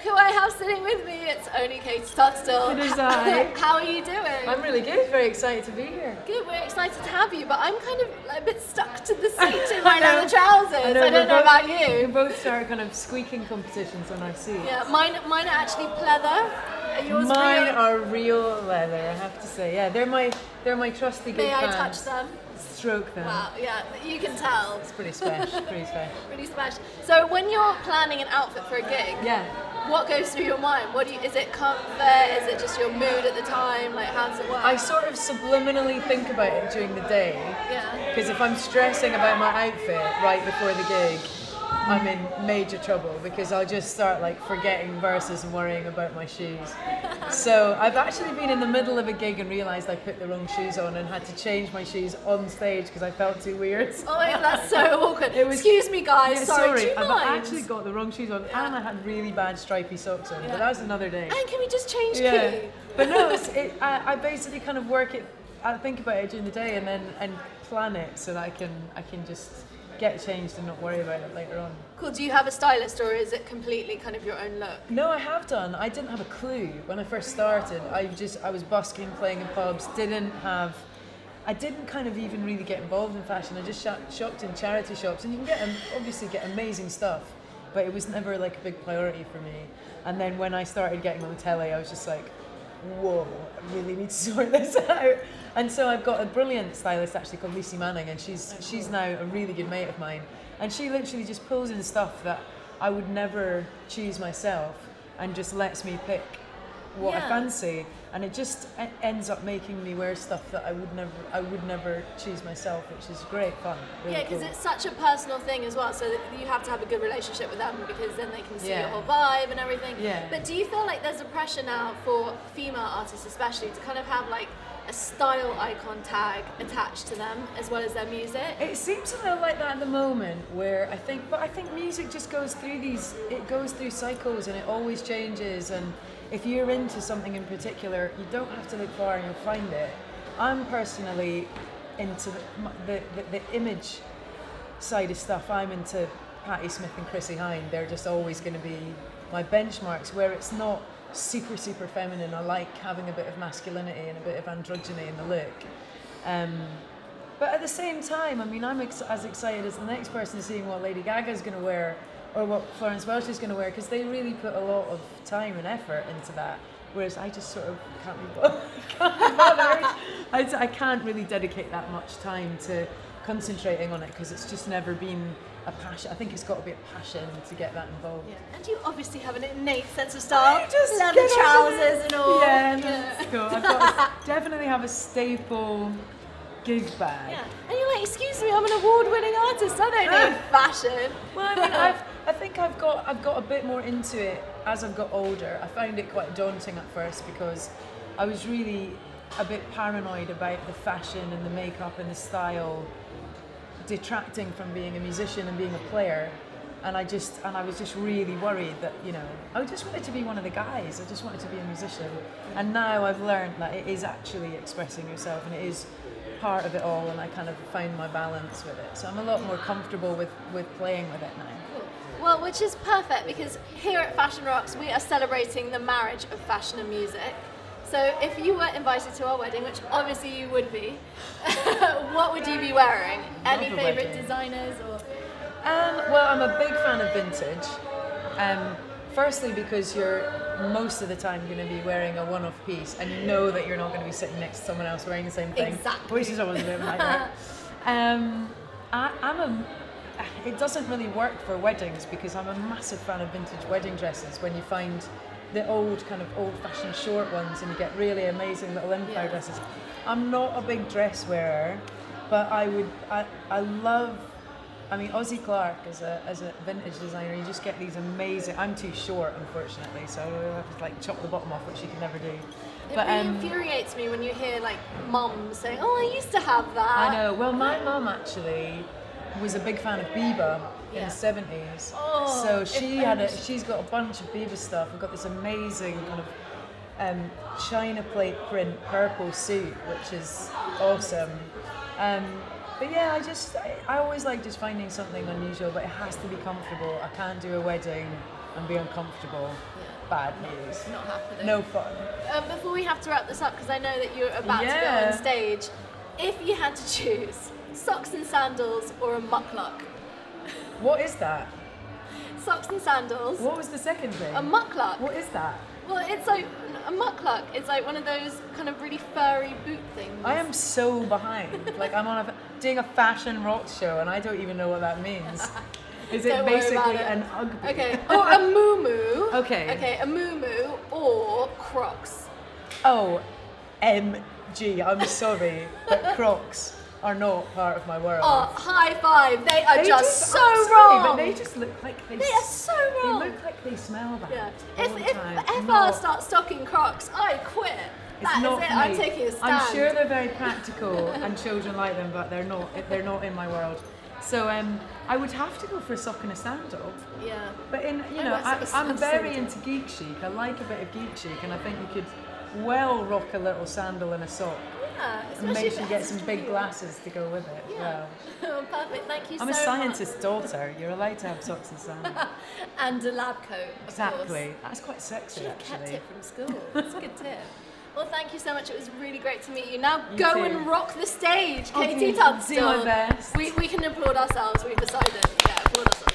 who I have sitting with me. It's only Kate Tunstall. It is I. How are you doing? I'm really good, very excited to be here. Good, we're excited to have you, but I'm kind of a bit stuck to the seat in my leather trousers. I don't know about you. We both start kind of squeaking competitions on our seats. Yeah, mine are actually pleather. Are yours Mine real? are real leather, I have to say. Yeah, they're my trusty good May I fans. touch them? Stroke them. Wow, yeah, you can tell. It's pretty special, pretty special. Really special. So when you're planning an outfit for a gig, Yeah. what goes through your mind? Is it comfort? Is it just your mood at the time? Like, how does it work? I sort of subliminally think about it during the day. Yeah. Because if I'm stressing about my outfit right before the gig, I'm in major trouble because I'll just start like forgetting verses and worrying about my shoes. So I've actually been in the middle of a gig and realised I put the wrong shoes on and had to change my shoes on stage because I felt too weird. Oh my God, that's so awkward. Excuse me guys, Yeah, sorry, do you I've mind? actually got the wrong shoes on and I had really bad stripy socks on, but that's another day. And can we just change key? But no, I basically kind of I think about it during the day and plan it so that I can just get changed and not worry about it later on. Cool, do you have a stylist or is it completely kind of your own look? No, I have done. I didn't have a clue when I first started. I was busking, playing in pubs, I didn't kind of even really get involved in fashion. I just shopped in charity shops and you can obviously get amazing stuff, but it was never like a big priority for me. And then when I started getting on the telly, I was just like, whoa, I really need to sort this out. And so I've got a brilliant stylist actually called Lucy Manning, and she's now a really good mate of mine. And she literally just pulls in stuff that I would never choose myself and just lets me pick what I fancy. And it just ends up making me wear stuff that I would never choose myself, which is great fun. Really Yeah, because cool. it's such a personal thing as well, so that you have to have a good relationship with them because then they can see Yeah. your whole vibe and everything. Yeah. But do you feel like there's a pressure now for female artists especially to kind of have like a style icon tag attached to them as well as their music? It seems a little like that at the moment, where I think music just goes through cycles and it always changes. And if you're into something in particular, you don't have to look far and you'll find it. I'm personally into the image side of stuff. I'm into Patti Smith and Chrissie Hynde. They're just always going to be my benchmarks, where it's not super feminine. I like having a bit of masculinity and a bit of androgyny in the look. But at the same time, I mean, I'm as excited as the next person seeing what Lady Gaga's going to wear or what Florence Welch is going to wear, because they really put a lot of time and effort into that. Whereas I just sort of can't be bothered. I can't really dedicate that much time to concentrating on it because it's just never been a passion. I think it's got to be a passion to get that involved. Yeah. And you obviously have an innate sense of style. Just leather trousers and all. Yeah, that's cool. I've got definitely have a staple gig bag. Yeah. And you're like, excuse me, I'm an award-winning artist. I don't need fashion. Well, I mean, I think I've got a bit more into it as I've got older. I found it quite daunting at first because I was really a bit paranoid about the fashion and the makeup and the style detracting from being a musician and being a player. And I was just really worried that, you know, I just wanted to be one of the guys. I just wanted to be a musician. And now I've learned that it is actually expressing yourself and it is part of it all, and I kind of found my balance with it. So I'm a lot more comfortable with playing with it now. Well, which is perfect because here at Fashion Rocks we are celebrating the marriage of fashion and music. So if you were invited to our wedding, which obviously you would be, what would you be wearing? Any favourite designers or? Well, I'm a big fan of vintage. Firstly, because you're most of the time going to be wearing a one-off piece, and you know that you're not going to be sitting next to someone else wearing the same thing. Exactly. Which is always a bit of a nightmare. It doesn't really work for weddings because I'm a massive fan of vintage wedding dresses. When you find the old-fashioned short ones, and you get really amazing little empire dresses. I'm not a big dress wearer, but I love. I mean, Ozzy Clark as a vintage designer, you just get these amazing. I'm too short, unfortunately, so I have to like chop the bottom off, which you can never do. It really infuriates me when you hear like mums saying, "Oh, I used to have that." I know. Well, my mum actually was a big fan of Biba in the 70s. Oh, so she's got a bunch of Biba stuff. We've got this amazing kind of china plate print purple suit, which is awesome. But yeah, I always like just finding something unusual, but it has to be comfortable. I can't do a wedding and be uncomfortable. Bad news. Not happening. No fun. Before we have to wrap this up, because I know that you're about to go on stage, if you had to choose socks and sandals or a muckluck? What is that? Socks and sandals. What was the second thing? A muckluck. What is that? Well, it's like a muckluck. It's like one of those kind of really furry boot things. I am so behind. Like I'm on doing a fashion rock show and I don't even know what that means. Is it basically an Ugg boot? Okay. Or a moo-moo. Okay. Okay, a moo-moo or Crocs. Oh, MG. I'm sorry, but Crocs are not part of my world. Oh, high five. They are just so I'm sorry, wrong. but they just look like They are so wrong. They look like they smell bad. Yeah. all the time. If FR starts stocking Crocs, I quit. That not is it. for me. I'm taking a stand. I'm sure they're very practical and children like them, but they're not. They're not in my world. So I would have to go for a sock and a sandal. Yeah. But I'm very into geek chic. I like a bit of geek chic, and I think you could well rock a little sandal and a sock. Yeah, and make sure you get some big glasses to go with it. Yeah. Oh, perfect. Thank you so much. I'm a scientist's daughter. You're allowed to have socks and sandals. And a lab coat. Exactly. That's quite sexy, Should have actually. kept it from school. That's a good tip. Well, thank you so much. It was really great to meet you. Now You go too. and rock the stage, Okay, Katie Tunstall. do my best. We can applaud ourselves. We've decided. Yeah, applaud ourselves.